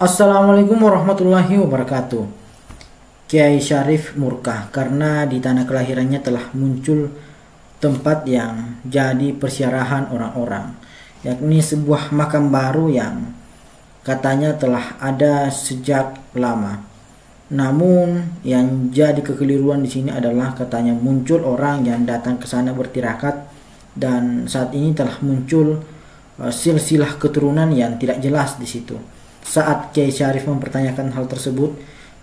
Assalamualaikum warahmatullahi wabarakatuh. Kiai Syarif murka karena di tanah kelahirannya telah muncul tempat yang jadi persyarahan orang-orang, yakni sebuah makam baru yang katanya telah ada sejak lama. Namun yang jadi kekeliruan di sini adalah katanya muncul orang yang datang ke sana bertirakat, dan saat ini telah muncul silsilah keturunan yang tidak jelas di situ. Saat Kiai Syarif mempertanyakan hal tersebut,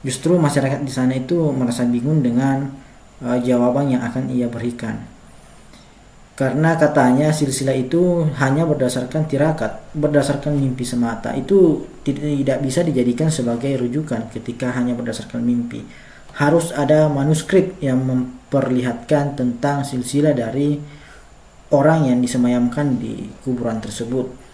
justru masyarakat di sana itu merasa bingung dengan jawaban yang akan ia berikan. Karena katanya silsilah itu hanya berdasarkan tirakat, berdasarkan mimpi semata. Itu tidak bisa dijadikan sebagai rujukan ketika hanya berdasarkan mimpi. Harus ada manuskrip yang memperlihatkan tentang silsilah dari orang yang disemayamkan di kuburan tersebut.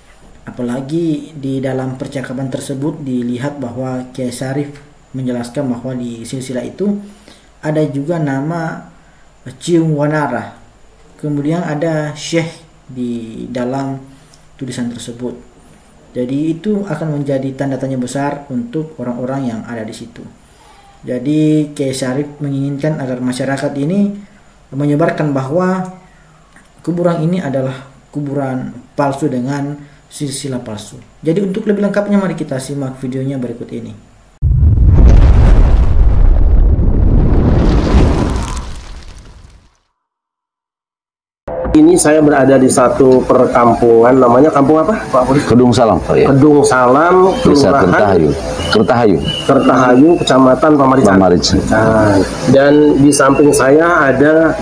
Apalagi di dalam percakapan tersebut dilihat bahwa Kiai Syarif menjelaskan bahwa di silsilah itu ada juga nama Cium Wanara. Kemudian ada Syekh di dalam tulisan tersebut. Jadi itu akan menjadi tanda tanya besar untuk orang-orang yang ada di situ. Jadi Kiai Syarif menginginkan agar masyarakat ini menyebarkan bahwa kuburan ini adalah kuburan palsu dengan silsilah palsu. Jadi untuk lebih lengkapnya mari kita simak videonya berikut ini. Ini saya berada di satu perkampungan, namanya kampung apa, Pak Polisi? Kedung Salam, Pak ya. Kedung Salam, Desa Kelurahan Kertahayu, Kecamatan Pamarican. Nah, dan di samping saya ada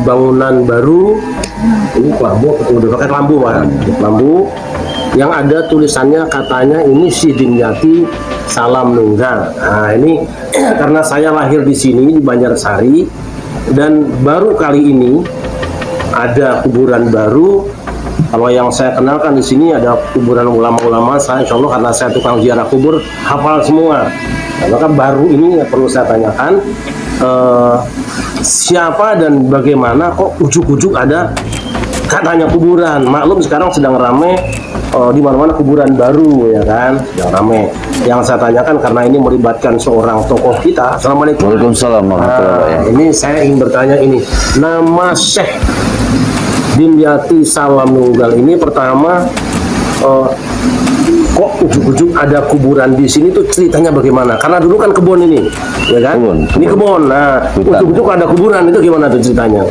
bangunan baru. Ini kelambu, udah pakai kelambu, Pak. Kelambu yang ada tulisannya katanya ini Si Dimyati Salam Nunggal. Nah, ini karena saya lahir di sini di Banjarsari dan baru kali ini ada kuburan baru. Kalau yang saya kenalkan di sini ada kuburan ulama-ulama. Saya insya Allah karena saya tukang ziarah kubur hafal semua. Nah, maka baru ini perlu saya tanyakan siapa dan bagaimana kok ujuk-ujuk ada katanya kuburan. Maklum sekarang sedang rame di mana-mana kuburan baru, ya kan, yang rame. Yang saya tanyakan karena ini melibatkan seorang tokoh kita. Assalamualaikum. Waalaikumsalam warahmatullahi wabarakatuh. Ini saya ingin bertanya ini, nama Syekh Dimyati Salam Nunggal ini pertama kok ujuk-ujuk ada kuburan di sini tuh ceritanya bagaimana? Karena dulu kan kebun ini, ya kan? Ini kebun. Nah, ujuk-ujuk ada kuburan itu gimana tuh ceritanya?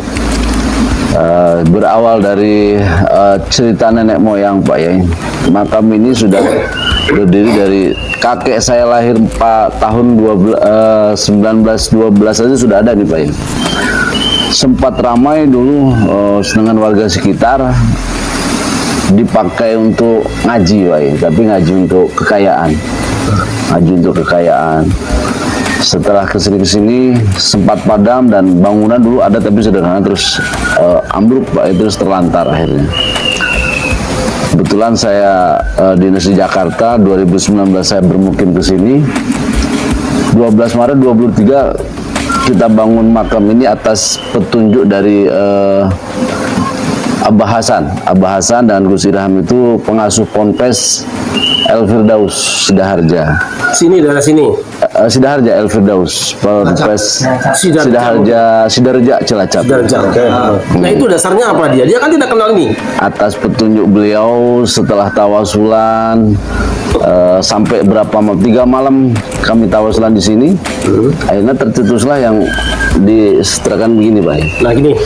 Berawal dari cerita nenek moyang, Pak ya. Makam ini sudah berdiri dari kakek saya lahir tahun 1912 saja sudah ada nih, Pak ya. Sempat ramai dulu dengan warga sekitar, dipakai untuk ngaji, Pak ya. Tapi ngaji untuk kekayaan, Setelah kesini sempat padam dan bangunan dulu ada tapi sederhana, terus ambruk, Pak, terus terlantar akhirnya. Kebetulan saya dinas di Jakarta, 2019 saya bermukim ke sini. 12 Maret 2023 kita bangun makam ini atas petunjuk dari Abah Hasan dan Gus Irham, itu pengasuh Ponpes El Firdaus Sidaharja. Sini, daerah sini. Sidaharja El Firdaus, Ponpes Sidaharja Cilacap. Nah, itu dasarnya apa dia? Dia kan tidak kenal ini. Atas petunjuk beliau setelah tawasulan sampai 3 malam kami tawasulan di sini. Akhirnya tercetuslah yang disetrakan begini, Pak. Nah, gini.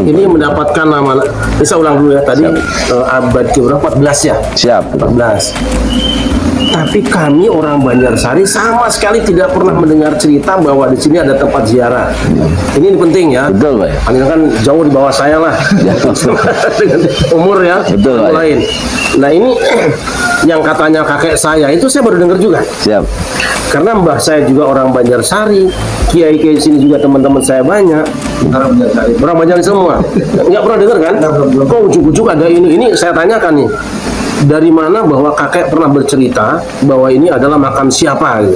Ini mendapatkan nama. Bisa ulang dulu ya tadi. Abad ke-14 ya? Siap. 14. Tapi kami orang Banjarsari sama sekali tidak pernah mendengar cerita bahwa di sini ada tempat ziarah. Ini penting ya. Betul, Pak. Ini kan jauh di bawah saya lah. Dengan umur ya. Betul, Pak. Lain. Nah, ini yang katanya kakek saya itu saya baru dengar juga. Siap. Karena mbah saya juga orang Banjarsari, kiai-kiai sini juga teman-teman saya banyak. Orang Banjarsari semua. Nggak pernah dengar kan? Kok ujuk-ujuk ada ini? Ini saya tanyakan nih. Dari mana bahwa kakek pernah bercerita bahwa ini adalah makam siapa gitu.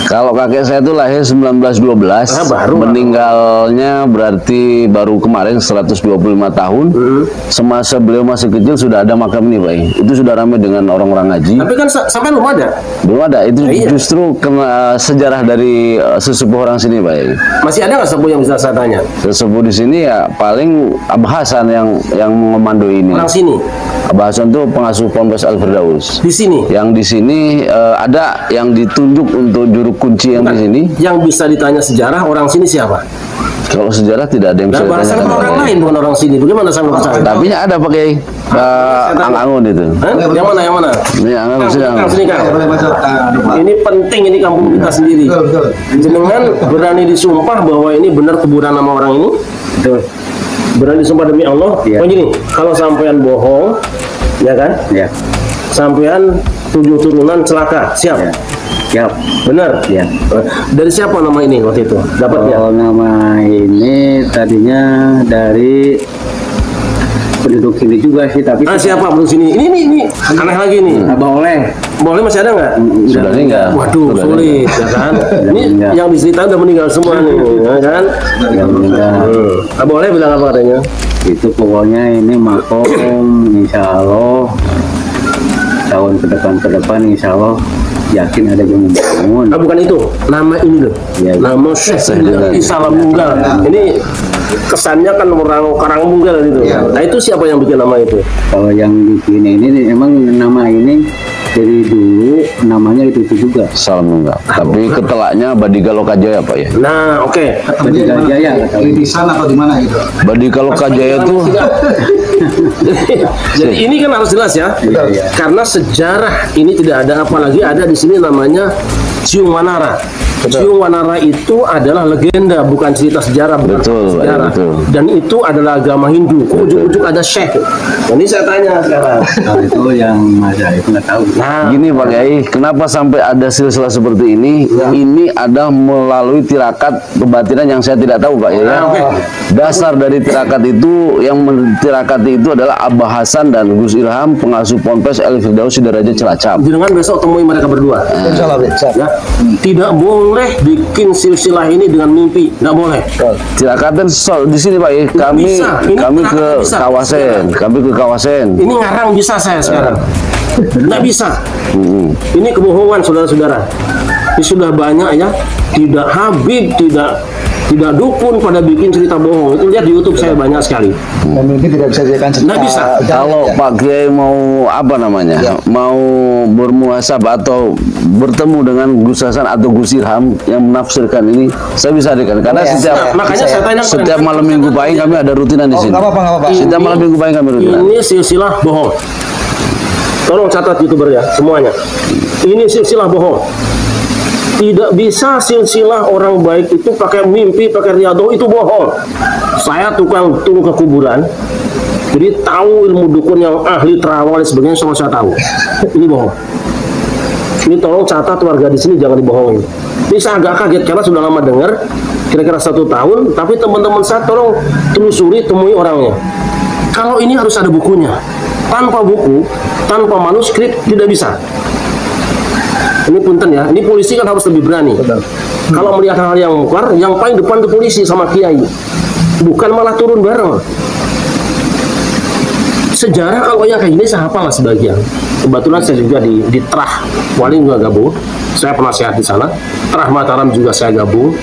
Kalau kakek saya itu lahir 1912, meninggalnya berarti baru kemarin 125 tahun. Semasa beliau masih kecil sudah ada makam ini, Pak. Itu sudah ramai dengan orang-orang ngaji. Tapi kan sampai belum ada. Belum ada. Itu justru kena sejarah dari sesepuh orang sini, Pak. Masih ada nggak sesepuh yang bisa saya tanya? Sesepuh di sini ya paling Abah Hasan yang mengomando ini. Orang sini. Abah Hasan itu pengasuh Ponpes Al Firdaus. Di sini. Yang di sini ada yang ditunjuk untuk juru kunci yang di sini. Yang bisa ditanya sejarah orang sini siapa? Kalau sejarah tidak ada yang bisa ditanya. Orang lain bukan orang sini. Bagaimana saya percaya? Tapi ada pakai Ang-Angun itu. Yang mana? Yang mana? Ini Ang-Angun sini. Ini penting, ini kampung kita sendiri. Jenengan berani disumpah bahwa ini benar kuburan nama orang ini? Betul. Berani disumpah demi Allah? Oh gini, kalau sampean bohong, ya kan? Ya. Sampean 7 turunan celaka, siap? Ya. Siap. Benar? Ya. Dari siapa nama ini waktu itu? Dapatnya? Oh, nama ini tadinya dari penduduk sini juga sih, tapi siapa penduduk sini? Ini aneh lagi nih. Abah Oleh. Abah Oleh masih ada nggak? Sudah meninggal. Waduh, sulit, ya kan? Ini yang diseritain udah meninggal semua nih, ya kan? Abah Oleh bilang apa katanya? Itu pokoknya ini makom, insya Allah tahun ke depan insya Allah yakin ada yang membangun. Bukan itu, nama ini loh. Ya, nama Syekh Salam Munggal. Ini kesannya kan orang Karangmunggal itu. Ya. Nah itu siapa yang bikin nama itu? Kalau yang bikin ini emang nama ini dari dulu namanya itu juga Salam Munggal. Tapi ketelaknya Badika Lokajaya, Pak ya. Nah, oke. Badika Jaya. Di sana atau di mana itu? Badika Lokajaya itu. Jadi ini kan harus jelas ya. Karena sejarah ini tidak ada, apalagi ada di sini namanya Ciung Wanara. Ciung Wanara itu adalah legenda, bukan cerita sejarah, bukan sejarah. Betul. Dan itu adalah agama Hindu. Ujuk-ujuk ada Syekh. Ini saya tanya sekarang. Itu yang ada, itu nggak tahu. Nah, gini Pak Kiai, kenapa sampai ada silsilah seperti ini? Ini ada melalui tirakat kebatinan yang saya tidak tahu, Pak ya. Dasar dari tirakat itu, yang mentirakati itu adalah Abah Hasan dan Gus Ilham, pengasuh Ponpes Al Firdaus Sidoarjo Cilacap. Jangan besok temui mereka berdua. Ya. Tidak boleh bikin silsilah ini dengan mimpi, nggak boleh. Silakan di sini Pak ya. Kami ke Kawasan. Ini ngarang bisa saya sekarang. Nggak bisa. Ini kebohongan saudara-saudara. Ini sudah banyak ya. Tidak Habib, tidak dukun pada bikin cerita bohong. Itu lihat di YouTube saya banyak sekali. Mungkin tidak bisa dijadikan cerita. Nggak bisa. Kalau Pak Kiai mau apa namanya, mau bermuhasabah atau bertemu dengan Gus Hasan atau Gus Ilham yang menafsirkan ini, saya bisa hadirkan. Karena setiap malam Minggu pagi kami ada rutinan di sini. Nggak apa-apa. Setiap malam Minggu pagi kami rutinan. Ini silsilah bohong. Tolong catat YouTuber ya semuanya. Ini silsilah bohong. Tidak bisa silsilah orang baik itu pakai mimpi, pakai riadoh, itu bohong. Saya tukang tunggu ke kuburan, jadi tahu ilmu dukun yang ahli terawal dan sebagainya, semua saya tahu. Ini bohong. Ini tolong catat warga di sini, jangan dibohongin. Ini saya agak kaget karena sudah lama dengar, kira-kira 1 tahun, tapi teman-teman saya tolong telusuri, temui orangnya. Kalau ini harus ada bukunya. Tanpa buku, tanpa manuskrip tidak bisa. Ini punten ya, ini polisi kan harus lebih berani. Kalau melihat hal yang mungkar, yang paling depan ke polisi sama kiai, bukan malah turun bareng. Sejarah kalau yang kayak gini saya hafal lah sebagian. Kebetulan saya juga di Trah Wali juga gabung. Saya penasehat di sana. Trah Mataram juga saya gabung.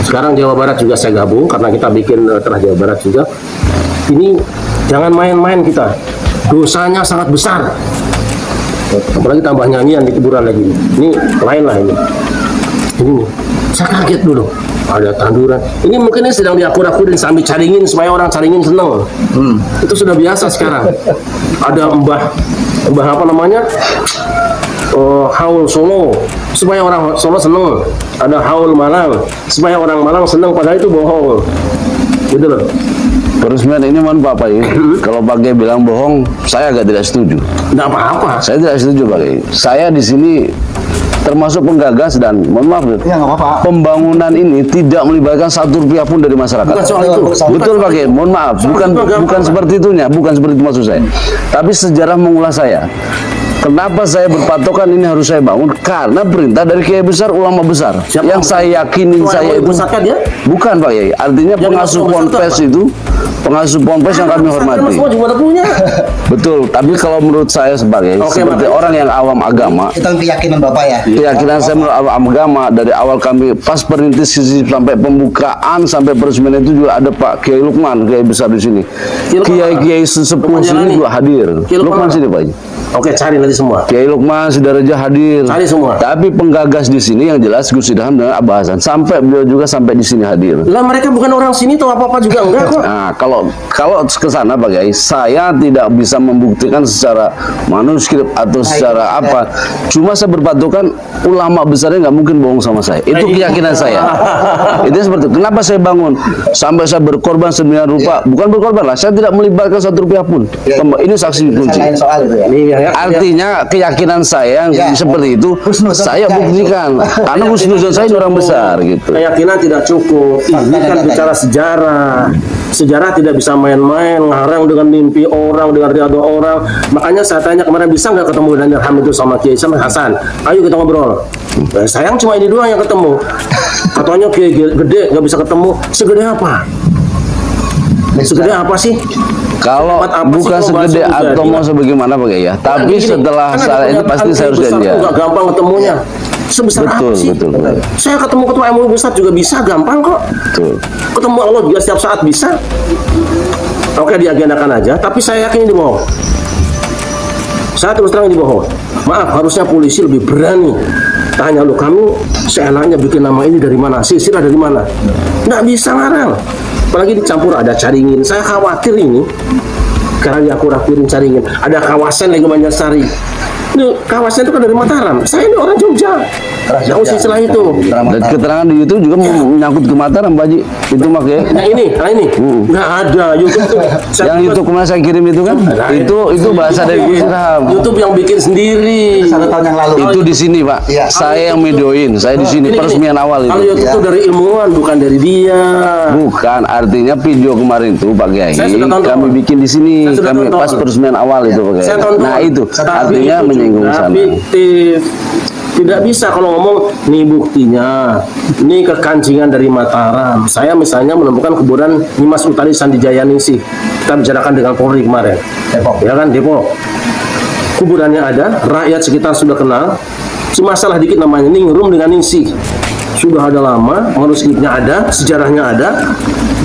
Sekarang Jawa Barat juga saya gabung karena kita bikin Trah Jawa Barat juga. Ini jangan main-main kita. Dosanya sangat besar. Apalagi tambah nyanyian di kuburan lagi. Ini lain lah ini. Ini saya kaget dulu. Ada tanduran. Ini mungkin ini sedang diakur-akurin sambil caringin supaya orang caringin seneng. Itu sudah biasa sekarang. Ada mbah apa namanya? Haul Solo supaya orang Solo seneng. Ada Haul Malang supaya orang Malang seneng, padahal itu bohong. Gitu loh. Peresmian ini mohon Pak ya. Kalau Pak Kiai bilang bohong, saya agak tidak setuju. Nggak apa-apa. Saya tidak setuju Pak Kiai. Saya di sini termasuk penggagas dan mohon maaf ya, nggak apa-apa. Pembangunan ini tidak melibatkan 1 rupiah pun dari masyarakat. Bukan soal itu. Betul Pak Kiai. Mohon maaf, bukan seperti itunya, bukan seperti itu maksud saya. Tapi sejarah mengulas saya. Kenapa saya berpatokan ini harus saya bangun? Karena perintah dari kiai besar, ulama besar. Siapa? Yang saya yakinin saya itu dia? bukan Pak Kiai. Artinya pengasuh ponpes itu, pengasuh ponpes yang kami hormati. Semua juga punya. Betul. Tapi kalau menurut saya sebagai seperti orang yang awam agama, Itu keyakinan Bapak ya? keyakinan saya menurut awam agama dari awal kami pas perintis sampai pembukaan sampai peresmian itu juga ada Pak Kiai Lukman, kiai besar di sini. Kiai-kiai sesepuh sini juga hadir. Lukman sini Pak. Oke, cari nanti semua. Kiai Lukman Sudareja hadir. Cari semua. Tapi penggagas di sini yang jelas Gus Idham dengan Abah Hasan. Sampai beliau juga sampai di sini hadir. Lah mereka bukan orang sini atau apa-apa juga enggak kok. Nah, kalau ke sana Pak Kiai, saya tidak bisa membuktikan secara manuskrip atau secara apa. Cuma saya berpatokan ulama besarnya nggak mungkin bohong sama saya. Itu keyakinan saya. Itu seperti itu. Kenapa saya bangun sampai saya berkorban sedemikian rupa? Bukan berkorban lah, saya tidak melibatkan satu rupiah pun. Ini saksi kunci. Soal itu ya. Artinya keyakinan saya yang seperti itu saya buktikan. Karena husnuzon saya orang besar gitu. Keyakinan tidak cukup. Ini kan bicara sejarah. Sejarah tidak bisa main-main, ngarang dengan mimpi orang, dengan riado orang. Makanya saya tanya kemarin, bisa nggak ketemu Daniel Ham itu sama Kiai Hasan? Ayo kita ngobrol. Sayang cuma ini doang yang ketemu. Katanya Kiai gede nggak bisa ketemu. Segede apa? Segede apa sih? Kalau bukan segede atau mau sebagaimana Pak Kiai ya. Tapi setelah saat itu pasti saya harus janjian. Nggak gampang ketemunya. Sebesar apa sih? Betul. Saya ketemu ketua MUI besar juga bisa, gampang kok. Betul. Ketemu Allah juga setiap saat bisa. Oke, diagendakan aja. Tapi saya yakin ini bohong. Saya terus terang ini bohong. Maaf, harusnya polisi lebih berani. Tanya lu, kamu seenaknya bikin nama ini dari mana? Silsilah dari mana? Nggak bisa ngarang. Apalagi dicampur ada Caringin. Saya khawatir ini karena aku rapirin Caringin. Ada kawasan lagi Banjarsari. Ini kawasan itu kan dari Mataram. Saya ini orang Jogja. Tahu silsilah itu. Dan keterangan di YouTube juga menyangkut ke Mataram Pak Haji. Itu Mak ya. Nah ini. Nggak ada YouTube tuh. Yang YouTube kemarin saya kirim itu kan, itu bahasa dari Gus Idham. YouTube yang bikin sendiri. 1 tahun yang lalu. Itu di sini Pak. Iya. Saya yang videoin. Saya di sini peresmian awal Kalau itu. YouTube itu dari ilmuwan, bukan dari dia. Bukan, artinya video kemarin itu Pak Kiai kami bikin di sini, kami pas peresmian awal itu Pak Kiai. Nah itu artinya menyinggung sana. Fiktif. Tidak bisa kalau ngomong nih buktinya, ini kekancingan dari Mataram. Saya misalnya menemukan kuburan Nyimas Utari Sandijaya Ningsih. Kita bicarakan dengan Polri kemarin. Depok. Ya kan, Depok. Kuburannya ada, rakyat sekitar sudah kenal. Cuma salah dikit namanya Ningrum dengan Ningsih. Sudah ada lama, manuskripnya ada, sejarahnya ada,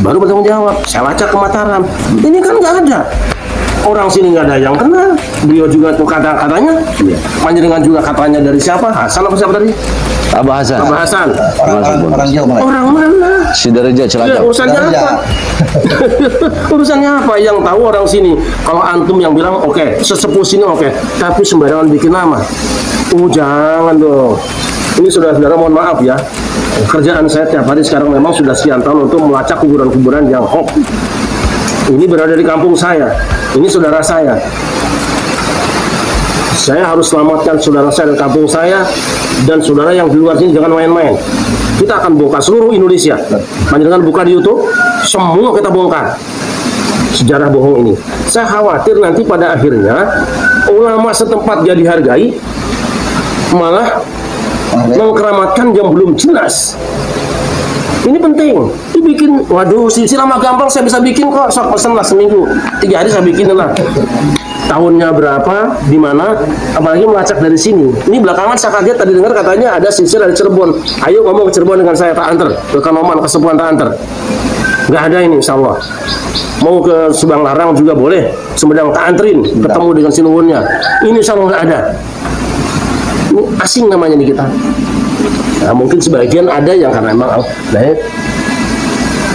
baru bertanggung jawab. Saya baca ke Mataram. Ini kan nggak ada. Orang sini nggak ada yang kenal. Beliau juga tuh kata-katanya. Panjenengan juga katanya dari siapa? Hasan apa siapa tadi? Abah Hasan. Abah Hasan. Orang Jawa Malaya. Orang mana? Sudareja Ya, Cilacap. urusannya apa? Urusannya apa? Yang tahu orang sini. Kalau antum yang bilang oke, sesepuh sini oke, tapi sembarangan bikin nama. Jangan dong. Ini saudara-saudara mohon maaf ya. Kerjaan saya tiap hari sekarang memang sudah sekian tahun untuk melacak kuburan-kuburan yang hoax. Ini berada di kampung saya. Ini saudara saya. Saya harus selamatkan saudara saya dari kampung saya, dan saudara yang di luar sini jangan main-main. Kita akan bongkar seluruh Indonesia. Panjenengan buka di YouTube, semua kita bongkar sejarah bohong ini. Saya khawatir nanti pada akhirnya ulama setempat gak dihargai, malah mengkeramatkan yang belum jelas. Ini penting. Dibikin, waduh, silsilah mah gampang, saya bisa bikin kok. Sok pesen lah seminggu, 3 hari saya bikin lah. Tahunnya berapa, di mana, apalagi melacak dari sini. Ini belakangan saya kaget tadi dengar katanya ada silsilah dari Cirebon. Ayo ngomong ke Cirebon dengan saya, tak antar ke Kanoman, ke Sepuan tak antar. Nggak ada ini, insya Allah. Mau ke Subang Larang juga boleh, Sumedang tak anterin, ketemu dengan sinuwunnya. Ini insya Allah nggak ada. Ini asing namanya nih kita. Nah, mungkin sebagian ada yang karena memang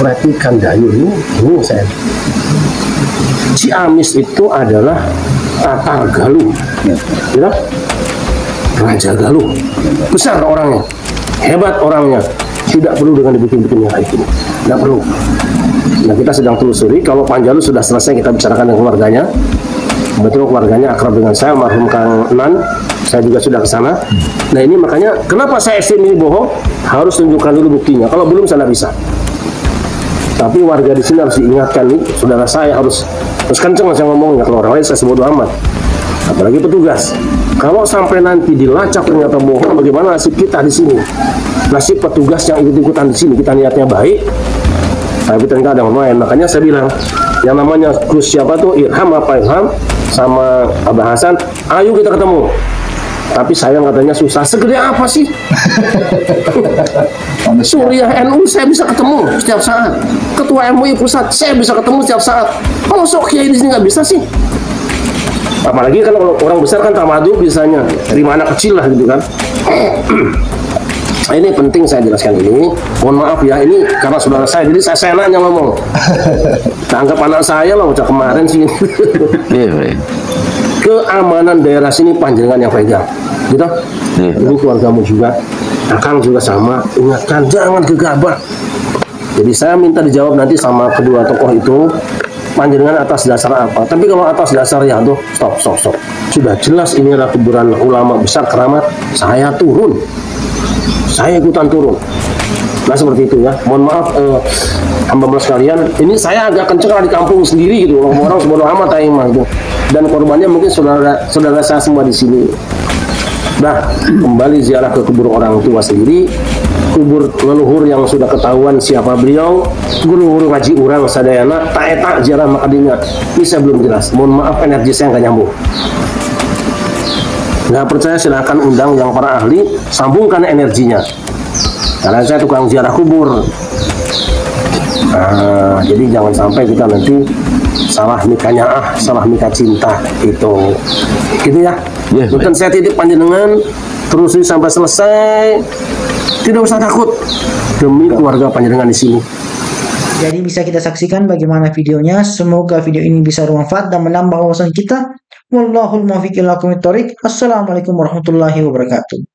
perhatikan Dayu ini saya. Ciamis itu adalah Tatar Galuh, ya, Raja Galuh, besar orangnya, hebat orangnya, tidak perlu dengan dibikin-bikin yang kayak gini, tidak perlu. Nah, kita sedang telusuri. Kalau Panjalu sudah selesai, kita bicarakan dengan keluarganya. Betul, keluarganya akrab dengan saya, almarhum Kang Nan. Saya juga sudah ke sana. Nah, ini makanya kenapa saya ekstrim ini bohong, harus tunjukkan dulu buktinya. Kalau belum, saya nggak bisa. Tapi warga di sini harus diingatkan nih, saudara saya harus kenceng saya ngomongnya. Kalau orang lain saya sebodoh amat. Apalagi petugas. Kalau sampai nanti dilacak ternyata bohong, bagaimana nasib kita di sini? Nasib petugas yang ikut-ikutan di sini, kita niatnya baik, tapi ternyata ada yang main. Makanya saya bilang, yang namanya Gus siapa tuh, Irham sama Abah Hasan, ayo kita ketemu. Tapi sayang katanya susah. Segede apa sih? Suriah NU saya bisa ketemu setiap saat. Ketua MUI pusat saya bisa ketemu setiap saat. Kalau sok kiai di sini nggak bisa sih? Apalagi kan kalau orang besar kan tamadhu biasanya terima anak kecil lah gitu kan. Ini penting saya jelaskan ini. Mohon maaf ya, ini karena saudara saya, jadi saya senangnya ngomong. Anggap anak saya lah, ucap kemarin sih. Keamanan daerah sini panjenengan yang pegang, gitu. Ini keluargamu juga, Akang juga sama. Ingatkan, jangan gegabah. Jadi saya minta dijawab nanti sama kedua tokoh itu, panjenengan atas dasar apa. Tapi kalau atas dasar ya tuh, stop. Sudah jelas ini adalah kuburan ulama besar keramat, saya turun. Saya ikutan turun. Nah seperti itu ya. Mohon maaf hamba sekalian, ini saya agak kenceng di kampung sendiri gitu. Orang sebodoh amat mah gitu. Dan korbannya mungkin saudara saya semua di sini. Nah, kembali ziarah ke kubur orang tua sendiri, kubur leluhur yang sudah ketahuan siapa beliau, guru-guru ngaji urang sadayana, tak eta ziarah makadinya. Ini saya belum jelas. Mohon maaf, energi saya nggak nyambung. Nggak percaya silahkan undang yang para ahli, sambungkan energinya. Karena saya tukang ziarah kubur. Nah, jadi jangan sampai kita nanti salah nikahnya salah nikah cinta itu. Gitu ya. Bukan saya titip panjenengan terus sampai selesai. Tidak usah takut demi keluarga panjenengan di sini. Jadi bisa kita saksikan bagaimana videonya. Semoga video ini bisa bermanfaat dan menambah wawasan kita. Wallahul muwaffiq ila aqwamit thoriq. Assalamualaikum warahmatullahi wabarakatuh.